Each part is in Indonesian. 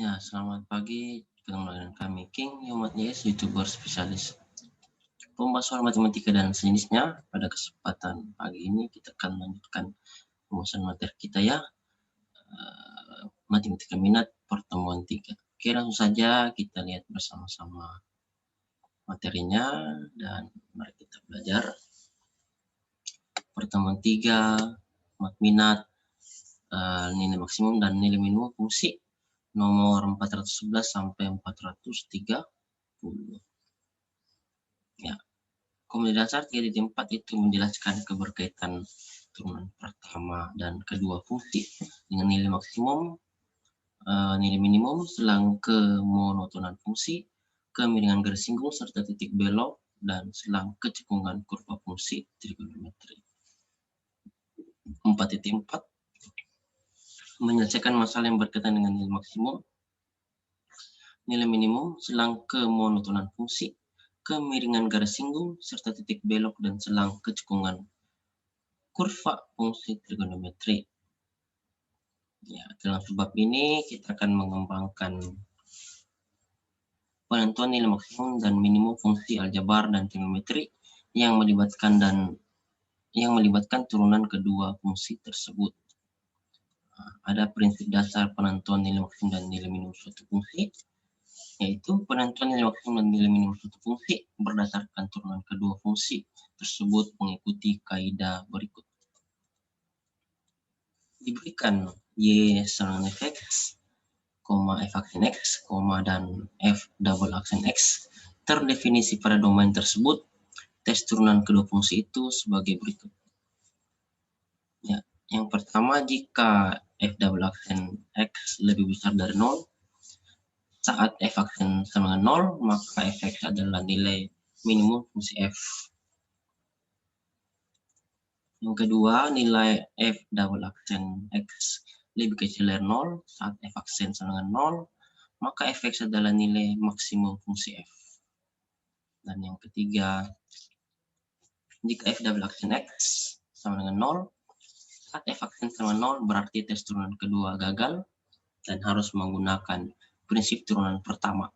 Ya, selamat pagi. Ketemu lagi dengan kami, King Yomat Yes, YouTuber spesialis pembahasan matematika dan sejenisnya. Pada kesempatan pagi ini kita akan melanjutkan pembahasan materi kita ya, matematika minat pertemuan 3. Oke, langsung saja kita lihat bersama-sama materinya dan mari kita belajar. Pertemuan 3, mat minat, nilai maksimum dan nilai minimum fungsi nomor 411 sampai 430. Ya. Komedi dasar 3.4 itu menjelaskan keberkaitan turunan pertama dan kedua fungsi dengan nilai maksimum, nilai minimum, selang kemonotonan fungsi, kemiringan garis singgung serta titik belok, dan selang kecekungan kurva fungsi trigonometri. 4.4 menyelesaikan masalah yang berkaitan dengan nilai maksimum, nilai minimum, selang kemonotonan fungsi, kemiringan garis singgung serta titik belok, dan selang kecekungan kurva fungsi trigonometri. Ya, dalam bab ini kita akan mengembangkan penentuan nilai maksimum dan minimum fungsi aljabar dan trigonometri yang melibatkan turunan kedua fungsi tersebut. Ada prinsip dasar penentuan nilai maksimum dan nilai minimum suatu fungsi, yaitu penentuan nilai maksimum dan nilai minimum suatu fungsi berdasarkan turunan kedua fungsi tersebut mengikuti kaidah berikut. Diberikan y sama dengan fx, f aksen x, dan f double aksen x terdefinisi pada domain tersebut. Tes turunan kedua fungsi itu sebagai berikut. Ya, yang pertama, jika f double aksen x lebih besar dari 0, saat f aksen sama dengan 0, maka fx adalah nilai minimum fungsi f. Yang kedua, nilai f double aksen x lebih kecil dari 0, saat f aksen sama dengan 0, maka fx adalah nilai maksimum fungsi f. Dan yang ketiga, jika f double aksen x sama dengan 0, saat f aksen sama 0 berarti tes turunan kedua gagal dan harus menggunakan prinsip turunan pertama.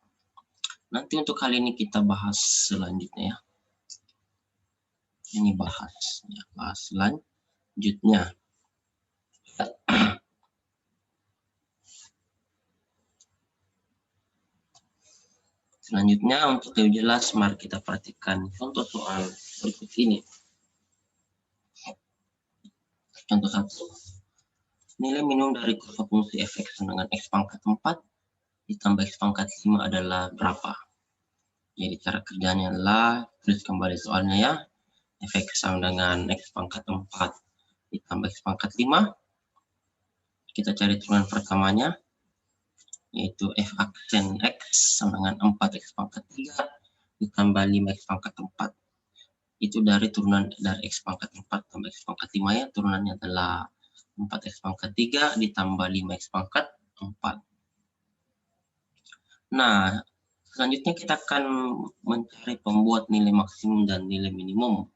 Nanti untuk hal ini kita bahas selanjutnya ya. Ini bahas selanjutnya. Selanjutnya, untuk lebih jelas, mari kita perhatikan contoh soal berikut ini. Contoh 1. Nilai minimum dari kurva fungsi fx dengan x pangkat 4 ditambah x pangkat 5 adalah berapa? Jadi cara kerjanya adalah, tulis kembali soalnya ya. Fx sama dengan x pangkat 4 ditambah x pangkat 5. Kita cari turunan pertamanya, yaitu f aksen x sama dengan 4x pangkat 3 ditambah 5x pangkat 4. Itu dari turunan dari x pangkat 4 tambah x pangkat 5 ya. Turunannya adalah 4x pangkat 3 ditambah 5x pangkat 4. Nah, selanjutnya kita akan mencari pembuat nilai maksimum dan nilai minimum.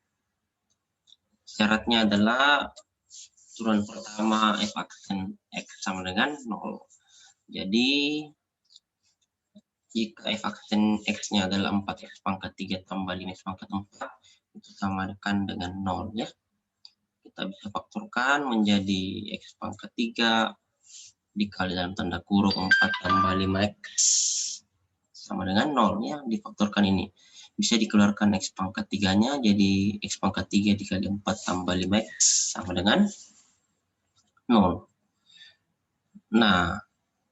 Syaratnya adalah turunan pertama f aksen x sama dengan 0. Jadi, jika f aksen x-nya adalah 4x pangkat 3 tambah 5x pangkat 4, itu sama dengan 0 ya. Kita bisa faktorkan menjadi x pangkat 3 dikali dalam tanda kurung 4 tambah 5x sama dengan 0 ya. Difaktorkan ini. Bisa dikeluarkan x pangkat 3-nya, jadi x pangkat 3 dikali 4 tambah 5x sama dengan 0. Nah,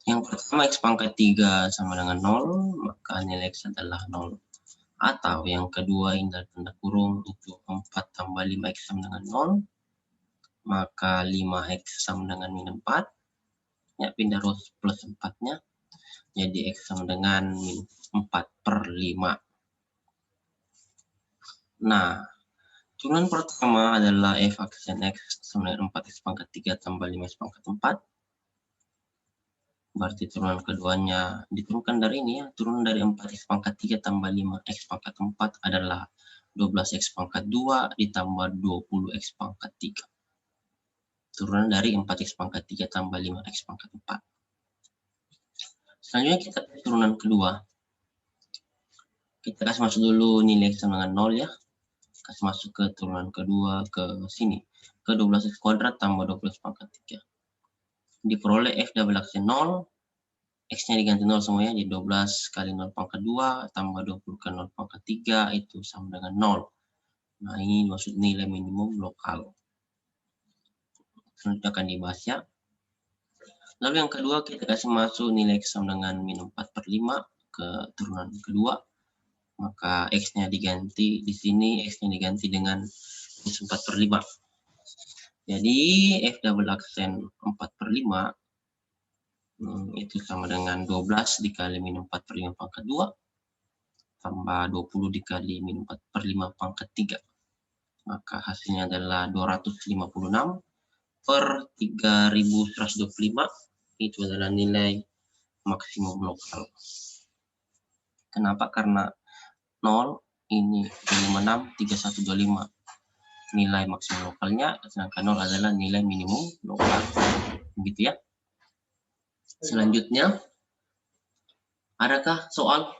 yang pertama x pangkat 3 sama dengan 0, maka nilai x adalah 0. Atau yang kedua ini dari tanda kurung itu 4 tambah 5x sama dengan 0, maka 5x sama dengan min 4. Ya, pindah row plus 4-nya, jadi x sama dengan min 4/5. Nah, turunan pertama adalah f aksen x sama dengan 4x pangkat 3 tambah 5x pangkat 4. Berarti turunan keduanya diturunkan dari ini ya. Turunan dari 4x pangkat 3 tambah 5x pangkat 4 adalah 12x pangkat 2 ditambah 20x pangkat 3. Turunan dari 4x pangkat 3 tambah 5x pangkat 4. Selanjutnya kita turunan kedua. Kita kasih masuk dulu nilai X sama dengan 0 ya. Kasih masuk ke turunan kedua ke sini. Ke 12x kuadrat tambah 12 pangkat 3. Diperoleh F double X 0. X-nya diganti 0 semuanya, jadi 12 kali 0 pangkat 2 tambah 20 kali 0 pangkat 3 itu sama dengan 0. Nah, ini maksud nilai minimum lokal. Selanjutnya akan dibahas ya. Lalu yang kedua kita kasih masuk nilai X sama dengan minus 4/5 ke turunan kedua. Maka X-nya diganti di sini, X-nya diganti dengan minus 4/5. Jadi F double aksen 4/5 itu sama dengan 12 dikali minus 4/5 pangkat 2 tambah 20 dikali minus 4/5 pangkat 3. Maka hasilnya adalah 256 per 3125. Itu adalah nilai maksimum lokal. Kenapa? Karena 0 ini 56 3125 nilai maksimum lokalnya, sedangkan 0 adalah nilai minimum lokal. Begitu ya. Selanjutnya, adakah soal?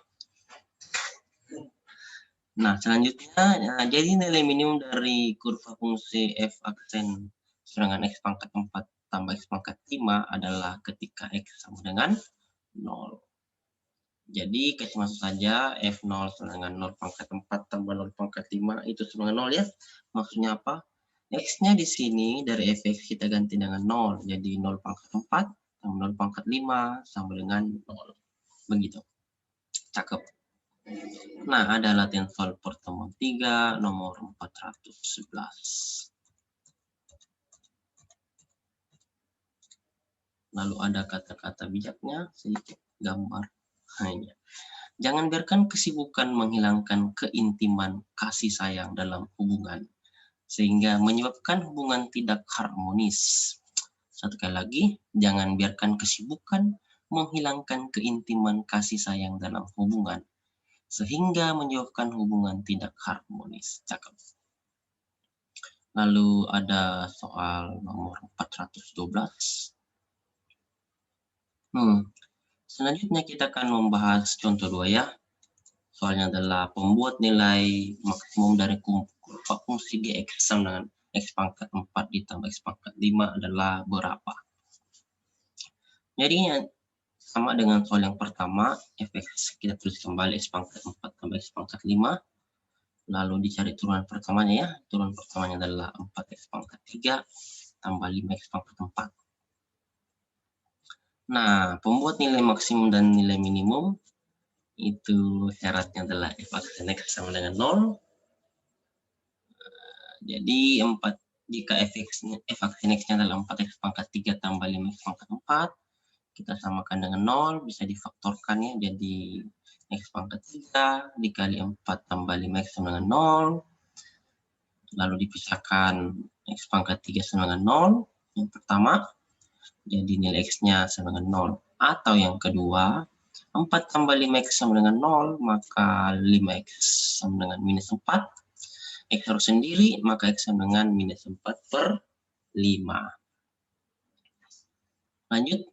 Nah, selanjutnya, jadi nilai minimum dari kurva fungsi f aksen dengan x pangkat 4 tambah x pangkat 5 adalah ketika x sama dengan 0. Jadi, kasih masuk saja f0 sama dengan 0 pangkat 4 tambah 0 pangkat 5 itu sama dengan 0 ya. Maksudnya apa? X-nya di sini dari fx kita ganti dengan 0. Jadi 0 pangkat 4 tambah 0 pangkat 5 sama dengan 0. Begitu. Cakep. Nah, ada latihan soal pertemuan 3 nomor 411. Lalu ada kata-kata bijaknya, sedikit gambar. Hanya. Jangan biarkan kesibukan menghilangkan keintiman kasih sayang dalam hubungan, sehingga menyebabkan hubungan tidak harmonis. Satu kali lagi, jangan biarkan kesibukan menghilangkan keintiman kasih sayang dalam hubungan, sehingga menyebabkan hubungan tidak harmonis. Cakep. Lalu ada soal nomor 412. Selanjutnya kita akan membahas contoh 2 ya. Soalnya adalah pembuat nilai maksimum dari kurva fungsi Gx sama dengan X pangkat 4 ditambah X pangkat 5 adalah berapa? Jadi sama dengan soal yang pertama, fx kita tulis kembali X pangkat 4 tambah X pangkat 5. Lalu dicari turunan pertamanya ya. Turunan pertamanya adalah 4X pangkat 3 tambah 5X pangkat 4. Nah, pembuat nilai maksimum dan nilai minimum itu syaratnya adalah f aksen x sama dengan 0. Jadi jika f aksen x-nya adalah 4x pangkat 3 tambah 5x pangkat 4, kita samakan dengan 0, bisa difaktorkan ya, jadi x pangkat 3 dikali 4 tambah 5x sama dengan 0. Lalu dipisahkan x pangkat 3 sama dengan 0, yang pertama. Jadi nilai X-nya sama dengan 0. Atau yang kedua, 4 tambah 5X sama dengan 0, maka 5X sama dengan minus 4. X harus sendiri, maka X sama dengan minus 4 per 5. Lanjut.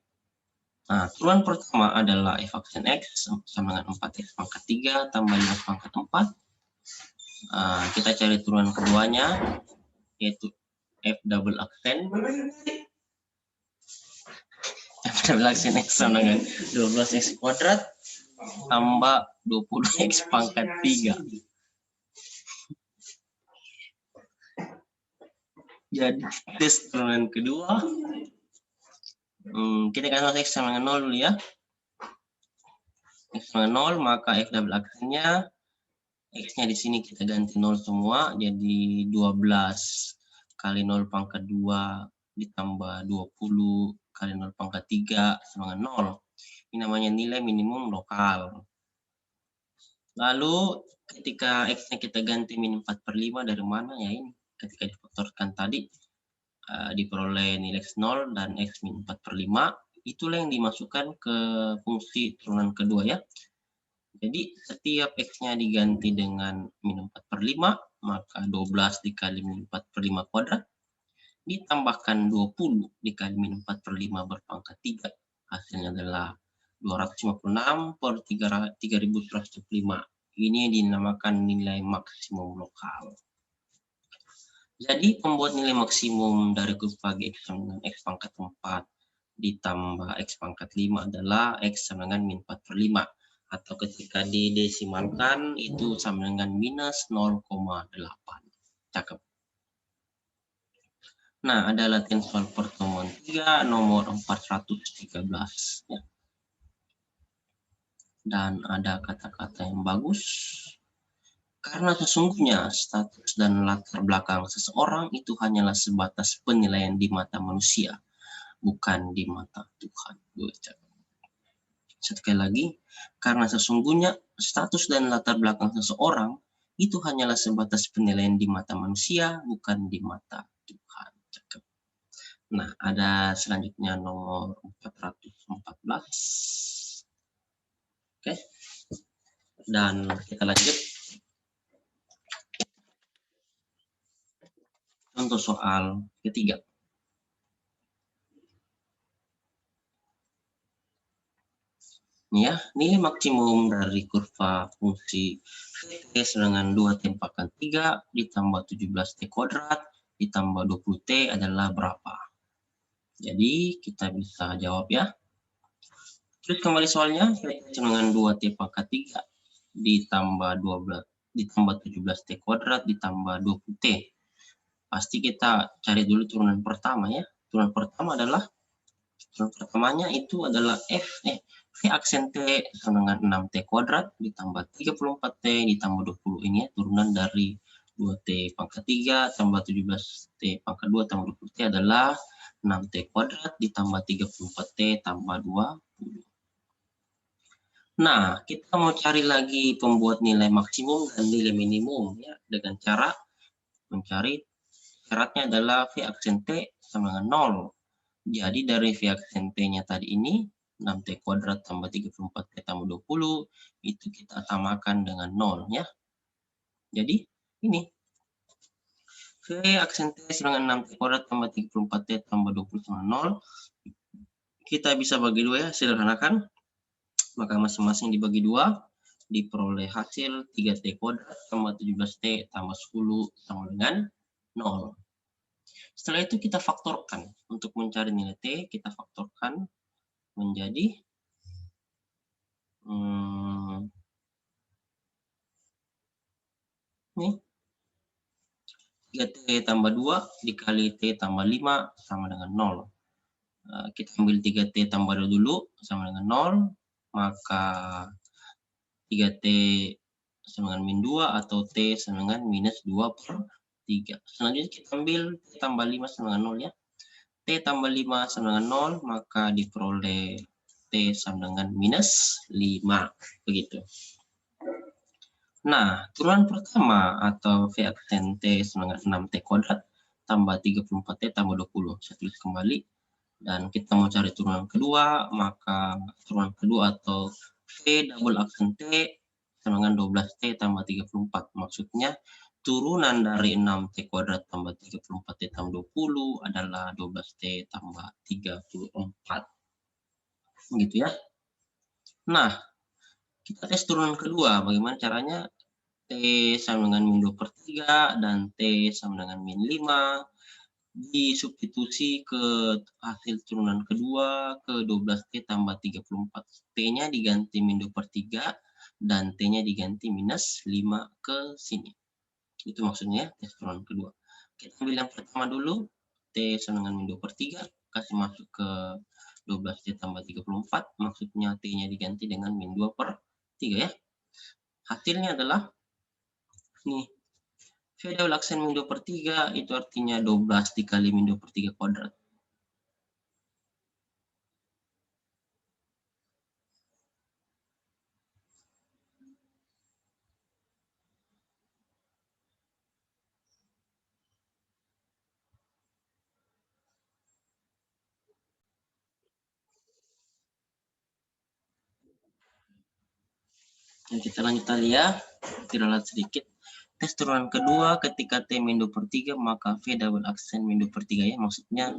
Nah, turunan pertama adalah f aksen X sama dengan 4X pangkat 3 tambah 5 pangkat 4. Kita cari turunan keduanya, yaitu f double aksen. Double aksen X sama dengan 12X kuadrat tambah 20X pangkat 3. Jadi tes turunan kedua. Kita akan masuk X sama dengan 0 dulu ya. X sama 0, maka F double aksennya X-nya di sini kita ganti 0 semua, jadi 12 kali 0 pangkat 2 ditambah 20 kali 0 pangkat 3 sama dengan 0. Ini namanya nilai minimum lokal. Lalu ketika X-nya kita ganti min 4/5 dari mana ya ini? Ketika difaktorkan tadi diperoleh nilai X 0 dan X min 4/5, itulah yang dimasukkan ke fungsi turunan kedua ya. Jadi setiap X-nya diganti dengan min 4/5, maka 12 dikali min 4/5 kuadrat ditambahkan 20 dikali min 4/5 berpangkat 3. Hasilnya adalah 256 per 3125. Ini dinamakan nilai maksimum lokal. Jadi pembuat nilai maksimum dari kurva X sama dengan X pangkat 4 ditambah X pangkat 5 adalah X sama dengan min 4 per 5. Atau ketika didesimalkan itu sama dengan minus 0,8. Cakep. Nah, ada latihan soal pertemuan 3 nomor 413. Ya. Dan ada kata-kata yang bagus. Karena sesungguhnya status dan latar belakang seseorang itu hanyalah sebatas penilaian di mata manusia, bukan di mata Tuhan. Sekali lagi, karena sesungguhnya status dan latar belakang seseorang itu hanyalah sebatas penilaian di mata manusia, bukan di mata Tuhan. Nah, ada selanjutnya nomor 414. Oke. Dan kita lanjut. Contoh soal ketiga. Ya, nilai maksimum dari kurva fungsi T dengan 2T pangkat 3 ditambah 17T kuadrat ditambah 20T adalah berapa? Jadi kita bisa jawab ya. Terus kembali soalnya, T dengan 2T pangkat 3 ditambah 17T kuadrat ditambah 20T. Pasti kita cari dulu turunan pertama ya. Turunan pertama adalah pertamanya itu adalah V aksen T sama dengan 6T kuadrat ditambah 34T ditambah 20. Ini ya turunan dari 2T pangkat 3 tambah 17T pangkat 2 tambah 20T adalah 6T kuadrat ditambah 34T tambah 20. Nah, kita mau cari lagi pembuat nilai maksimum dan nilai minimum ya dengan cara mencari syaratnya adalah V aksen T sama dengan 0. Jadi dari V aksen T-nya tadi ini 6T kuadrat tambah 34T tambah 20 itu kita samakan dengan 0 ya. Jadi ini V aksen T sama dengan 6T kuadrat tambah 34T tambah 20 sama 0. Kita bisa bagi dua ya, sederhanakan. Maka masing-masing dibagi dua, diperoleh hasil 3T kuadrat tambah 17T tambah 10 sama dengan 0. Setelah itu kita faktorkan. Untuk mencari nilai T, kita faktorkan menjadi nih 3T tambah 2 dikali T tambah 5 sama dengan 0. Kita ambil 3T tambah 2 dulu sama dengan 0. Maka 3T sama dengan min 2 atau T sama dengan minus 2 per 3. Selanjutnya kita ambil T tambah 5 sama dengan 0 ya. T tambah 5 sama dengan 0, maka diperoleh T sama dengan minus 5. Begitu. Nah, turunan pertama atau V aksen T sama dengan 6T kuadrat tambah 34T tambah 20. Saya tulis kembali. Dan kita mau cari turunan kedua, maka turunan kedua atau V double aksen T sama dengan 12T tambah 34. Maksudnya turunan dari 6T kuadrat tambah 34T tambah 20 adalah 12T tambah 34. Gitu ya. Nah, kita tes turunan kedua. Bagaimana caranya? T sama dengan min 2 per 3 dan T sama dengan min 5. Disubstitusi ke hasil turunan kedua ke 12T tambah 34. T-nya diganti min 2 per 3 dan T-nya diganti minus 5 ke sini. Itu maksudnya tes turunan kedua. Kita ambil yang pertama dulu, T sama dengan min 2 per 3, kasih masuk ke 12T tambah 34, maksudnya T-nya diganti dengan min 2 per 3 ya. Hasilnya adalah, nih, V double aksen min 2 per 3, itu artinya 12 dikali min 2 per 3 kuadrat. Kita lanjut tadi ya, kita lihat sedikit. Tes turunan kedua ketika T min 2 per 3 maka V double aksen min 2 per 3 ya, maksudnya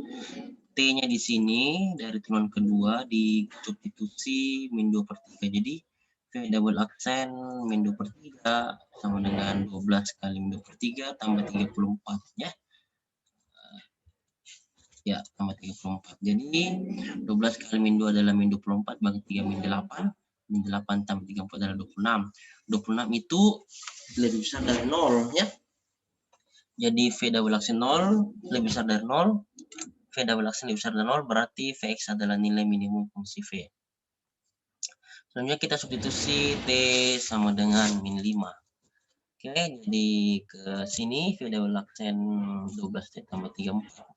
T-nya di sini dari turunan kedua disubstitusi min 2/3. Jadi V double aksen min 2/3 sama dengan 12 kali min 2/3 tambah 34 ya. Ya, tambah 34. Jadi 12 kali min 2 adalah min 24 bagi 3 min 8. Min 8 tambah 34 adalah 26. 26 itu lebih besar dari 0 ya. Jadi V double aksen 0 lebih besar dari 0. V double aksen lebih besar dari 0 berarti Vx adalah nilai minimum fungsi V. Selanjutnya kita substitusi T sama dengan min 5. Oke, jadi ke sini V double aksen 12T tambah 34.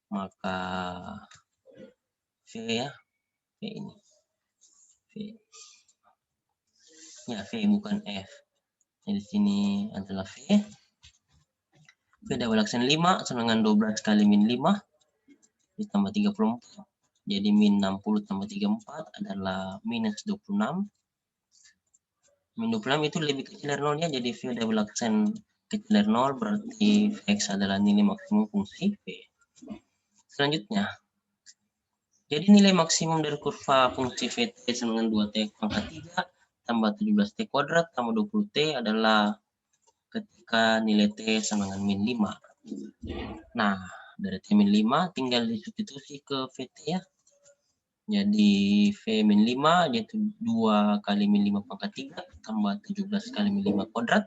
Maka V ya, V ini. V. Ya, V bukan F. Jadi sini adalah V. V double aksen 5 sama dengan 12 kali min 5 ditambah 34. Jadi min 60 tambah 34 adalah minus 26. Min 26 itu lebih kecil dari 0 ya, jadi V double aksen kecil dari 0 berarti Vx adalah nilai maksimum fungsi V. Selanjutnya, jadi nilai maksimum dari kurva fungsi Vt sama dengan 2T pangkat 3 tambah 17T kuadrat tambah 20T adalah ketika nilai T sama dengan min 5. Nah, dari T min 5 tinggal disubstitusi ke Vt ya. Jadi V min 5 yaitu 2 kali min 5 pangkat 3 tambah 17 kali min 5 kuadrat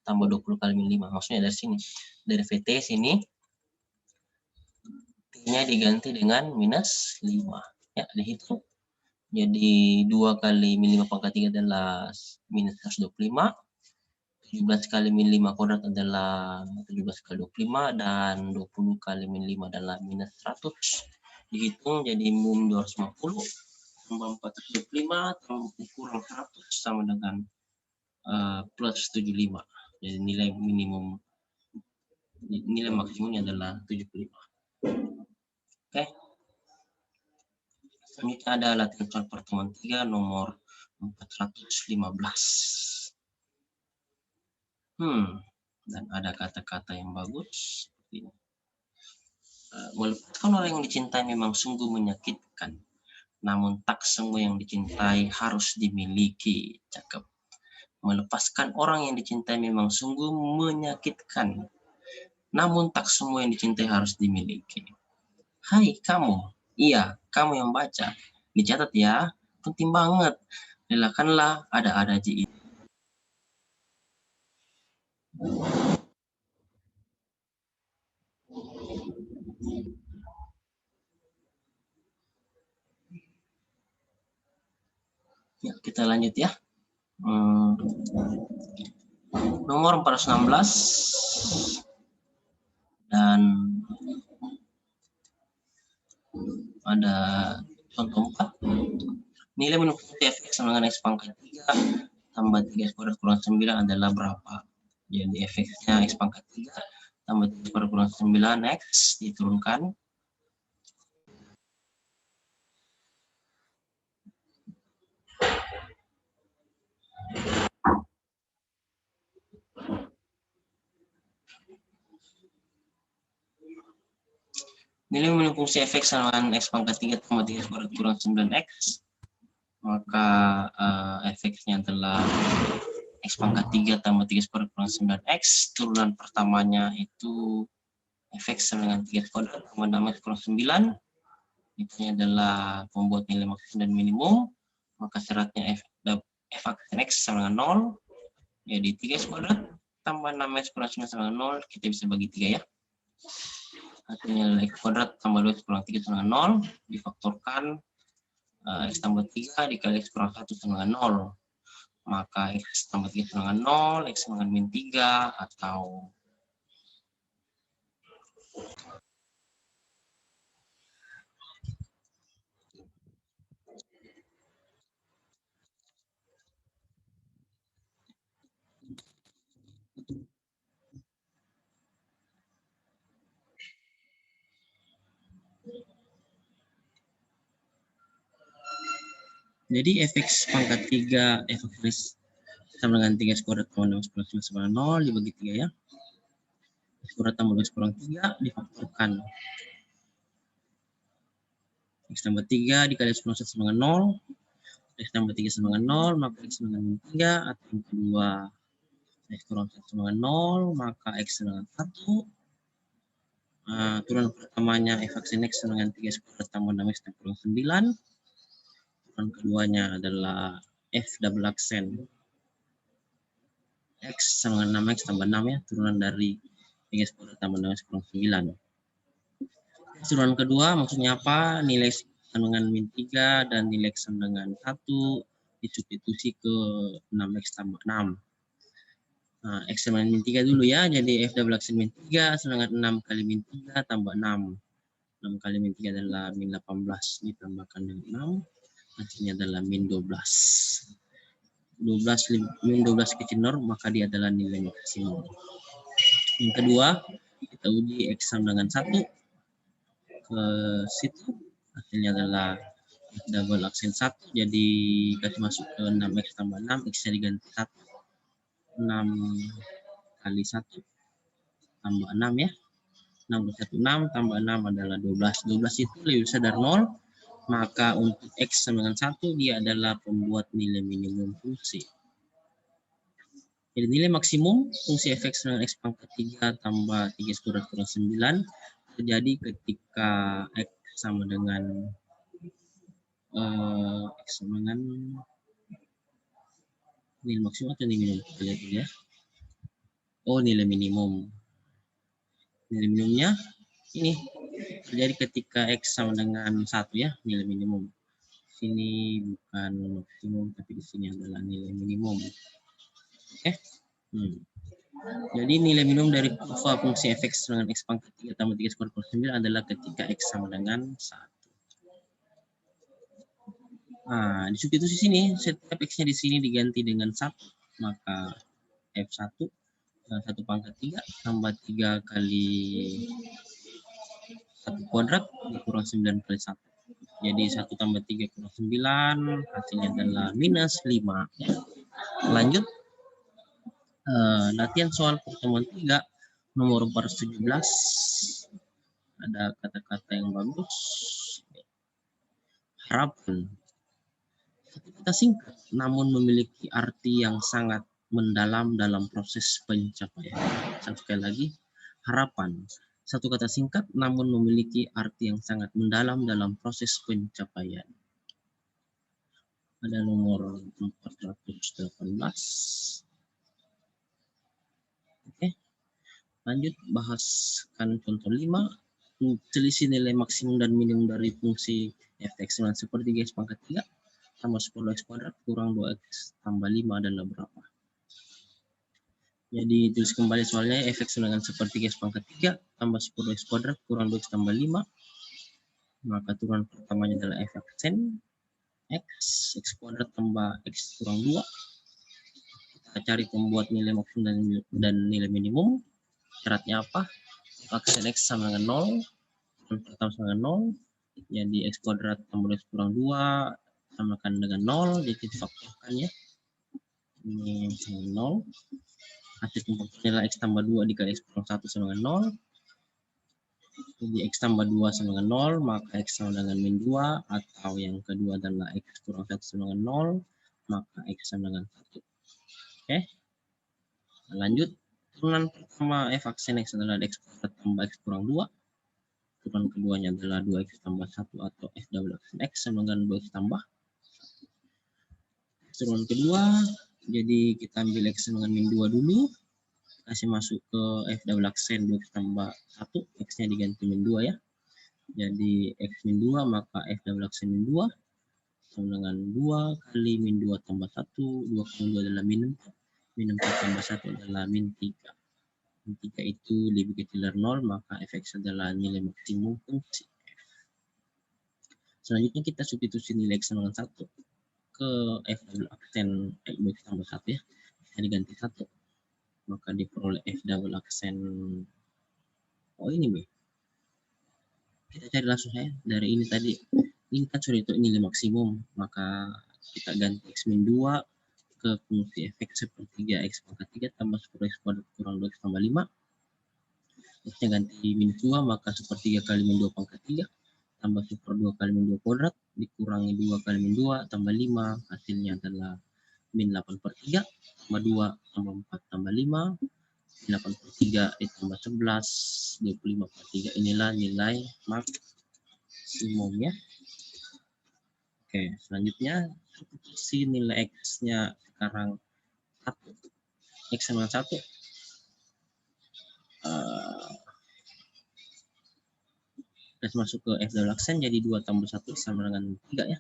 tambah 20 kali min 5. Maksudnya dari sini. Dari Vt sini T-nya diganti dengan minus 5. Ya, dihitung. Jadi 2 kali min 5 pangkat 3 adalah minus 125. 17 kali min 5 kuadrat adalah 17 kali 25 dan 20 kali min 5 adalah minus 100. Dihitung jadi min 250 tambah 425 kurang 100 sama dengan plus 75. Jadi nilai maksimumnya adalah 75. Oke. Selanjutnya ada latihan soal pertemuan 3 nomor 415. Dan ada kata-kata yang bagus seperti ini. Melepaskan orang yang dicintai memang sungguh menyakitkan, namun tak semua yang dicintai harus dimiliki. Cakep. Melepaskan orang yang dicintai memang sungguh menyakitkan, namun tak semua yang dicintai harus dimiliki. Hai kamu, iya kamu yang baca, dicatat ya, penting banget. Relakanlah ada-ada aja ini. Ya, kita lanjut ya. Nomor 416 dan ada contoh 4. Nilai minimum Fx sama dengan X pangkat 3 tambah 3X kuadrat kurang 9 adalah berapa? Jadi Fx-nya X pangkat 3 tambah 3X kuadrat kurang 9X diturunkan. Nilai minimum fungsi Fx sama dengan X pangkat 3 tambah 3X kuadrat kurang 9X. Maka Fx-nya adalah X pangkat 3 tambah 3X kuadrat kurang 9X. Turunan pertamanya itu Fx sama dengan 3X kuadrat tambah 6X kurang 9. Ini adalah pembuat nilai maksimum dan minimum. Maka syaratnya f aksen X sama dengan 0. Jadi 3X kuadrat tambah 6X kurang 9 sama dengan 0. Kita bisa bagi 3 ya. Hasilnya adalah X kuadrat tambah 2X kurang 3 sama dengan 0. Difaktorkan X tambah 3 dikali X kurang 1 sama dengan 0. Maka X tambah 3 sama dengan 0, X sama dengan min 3 atau jadi Fx pangkat 3 Fx sama dengan 3X kuadrat tambah 6X kurang 9 sama dengan 0 dibagi 3 ya. X kuadrat tambah 2X kurang 3 difaktorkan. X tambah 3 dikali X plus 1 sama dengan 0. X tambah 3 sama dengan 0, maka X sama dengan 3. Atau yang kedua, X kurang 1 sama dengan 0, maka X sama dengan 1. Turunan pertamanya f aksen X sama dengan 3 kuadrat tambah 6X kurang 9. Turunan keduanya adalah f double aksen X sama dengan 6X tambah 6 ya. Turunan dari 3 kuadrat tambah 6X kurang 9. Turunan kedua maksudnya apa? Nilai X sama dengan min 3 dan nilai X sama dengan 1 disubstitusi ke 6X tambah 6. Nah, X sama dengan min 3 dulu ya. Jadi F double aksen min 3 sama dengan 6 kali min 3 tambah 6. 6 kali min 3 adalah min 18 ditambahkan dengan 6. Hasilnya adalah min 12. 12 min 12 kecil 0, maka dia adalah nilai maksimum. Yang kedua, kita uji X sama dengan 1 ke situ. Hasilnya adalah double aksen 1, jadi kita masuk ke 6X tambah 6, X-nya diganti 1. 6 kali 1 tambah 6 ya. 6 plus 1, 6, tambah 6 adalah 12. 12 itu lebih besar dari 0, maka untuk X sama dengan 1, dia adalah pembuat nilai minimum fungsi. Jadi nilai maksimum fungsi f(x) dengan X pangkat 3 tambah 3 kuadrat kurang 9 terjadi ketika X sama dengan X sama dengan nilai maksimum atau nilai minimum. Kita lihat dulu ya. Oh, nilai minimum. Nilai minimumnya ini terjadi ketika X sama dengan 1 ya, nilai minimum. Sini bukan maksimum, tapi di sini adalah nilai minimum. Oke. Jadi nilai minimum dari kurva fungsi f(x) dengan X pangkat 3 tambah 3 kuadrat kurang 9 adalah ketika X sama dengan 1. Nah, disubstitusi sini, setiap X-nya di sini diganti dengan 1, maka F1 1 pangkat 3 tambah 3 kali 1 kuadrat dikurang 9 kali 1. Jadi 1 tambah 3 kurang 9, hasilnya adalah minus 5. Lanjut, latihan soal pertemuan 3, nomor 417. Ada kata-kata yang bagus. Harapan. Satu kata singkat, namun memiliki arti yang sangat mendalam dalam proses pencapaian. Satu kali lagi, harapan. Satu kata singkat, namun memiliki arti yang sangat mendalam dalam proses pencapaian. Ada nomor 418. Oke, lanjut bahaskan contoh 5. Selisih nilai maksimum dan minimum dari fungsi f(x) dengan sepertiga X pangkat 3 tambah 10X kuadrat kurang 2X tambah 5 adalah berapa? Jadi tulis kembali soalnya, f(x) dengan sepertiga X pangkat 3 tambah 10X kuadrat kurang 2X tambah 5. Maka turunan pertamanya adalah f aksen X, X kuadrat tambah X kurang 2. Kita cari pembuat nilai maksimum dan nilai minimum. Syaratnya apa? Aksen X sama dengan 0, turunan pertama sama dengan 0. Jadi X kuadrat tambah X kurang 2 samakan dengan 0, jadi kita faktorkan ya. Ini sama 0. Hasil pembuatan nilai X tambah 2 dikali X kurang 1 sama dengan 0. Jadi X tambah 2 sama dengan 0, maka X sama dengan min 2, atau yang kedua adalah X kurang 1 sama dengan 0, maka X sama dengan 1. Oke. Lanjut, turunan pertama f aksen X adalah X kuadrat tambah X kurang 2. Turunan keduanya adalah 2X tambah 1 atau f double aksen X sama dengan 2X tambah. Turunan kedua, jadi kita ambil X dengan min 2 dulu, kasih masuk ke f double aksen 2X tambah 1, X-nya diganti min 2 ya. Jadi X min 2, maka f double aksen min 2 sama dengan 2 kali min 2 tambah 1, 2 kali 2 adalah min 4, min 4 tambah 1 adalah min 3. Min 3 itu lebih kecil dari 0, maka f(x) adalah nilai maksimum fungsi f. Selanjutnya kita substitusi nilai X sama dengan 1 ke f double aksen X tambah 1 ya. Kita diganti 1, maka diperoleh f double aksen, oh ini B. Kita cari langsung ya, dari ini tadi. Ini kan sudah itu nilai maksimum, maka kita ganti X min 2 ke fungsi f(x) sepertiga X pangkat 3 tambah 10X kuadrat kurang 2X tambah 5. X-nya ganti min 2, maka sepertiga kali min 2 pangkat 3 tambah super 2 kali min 2 kuadrat dikurangi 2 kali min 2 tambah 5, hasilnya adalah min 8/3 tambah 2 tambah 4 tambah 5, 8/3 ditambah 11, 25/3. Inilah nilai maksimumnya. Oke, selanjutnya si nilai X-nya sekarang 1. X sama 1. Terus masuk ke F double aksen, jadi 2 tambah 1 sama dengan 3 ya.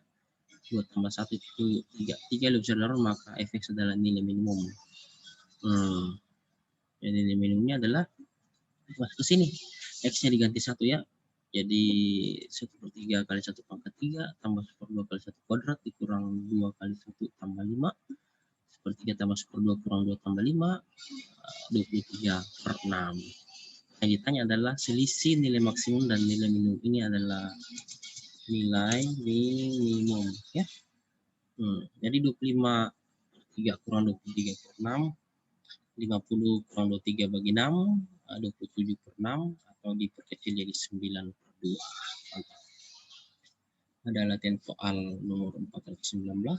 2 tambah 1 itu 3. 3 lebih besar dari 0, maka Fx adalah nilai minimum. Jadi nilai minimumnya adalah masuk ke sini. X-nya diganti 1 ya. Jadi 1/3 kali 1 pangkat 3 tambah 1/2 kali 1 kuadrat dikurang 2 kali 1 tambah 5. 1/3 tambah 1/2 kurang 2 tambah 5. 23/6. Yang ditanya adalah selisih nilai maksimum dan nilai minimum. Ini adalah nilai minimum ya. Jadi 25/3 kurang 23/6, 50 kurang 23 bagi 6, 27/6, atau diperkecil jadi 9/2. Ada latihan soal nomor 419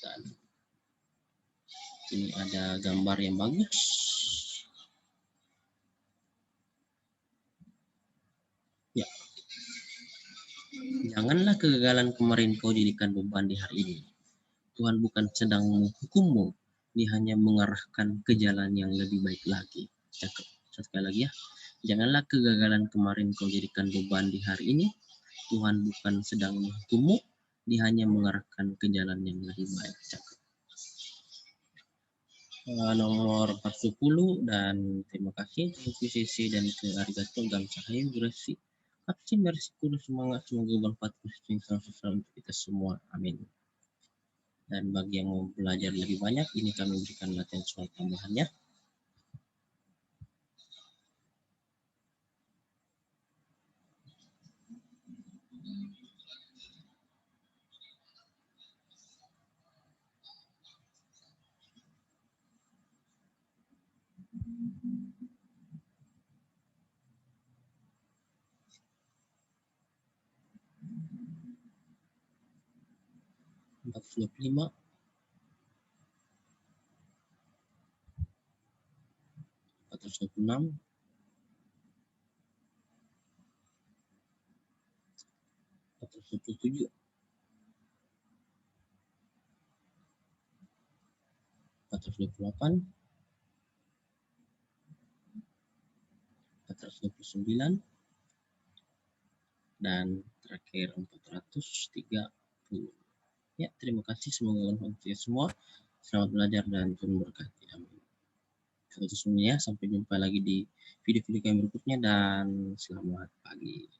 dan ini ada gambar yang bagus. Ya. Janganlah kegagalan kemarin kau jadikan beban di hari ini. Tuhan bukan sedang menghukummu, Dia hanya mengarahkan ke jalan yang lebih baik lagi. Cakep. Sekali lagi ya. Janganlah kegagalan kemarin kau jadikan beban di hari ini. Tuhan bukan sedang menghukummu, Dia hanya mengarahkan ke jalan yang lebih baik. Cakep. Nomor 40 dan terima kasih TVCC dan ke arigato dan cahaya berasi. Vaksin versi kudu semangat, semoga bermanfaat untuk kita semua. Amin. Dan bagi yang mau belajar lebih banyak, ini kami berikan latihan soal tambahannya. Empat 45, 426, 427, 428, 429, dan terakhir 430. Ya, terima kasih, semoga bermanfaat semua. Selamat belajar dan Tuhan berkati. Amin. Itu semuanya, sampai jumpa lagi di video-video kami berikutnya dan selamat pagi.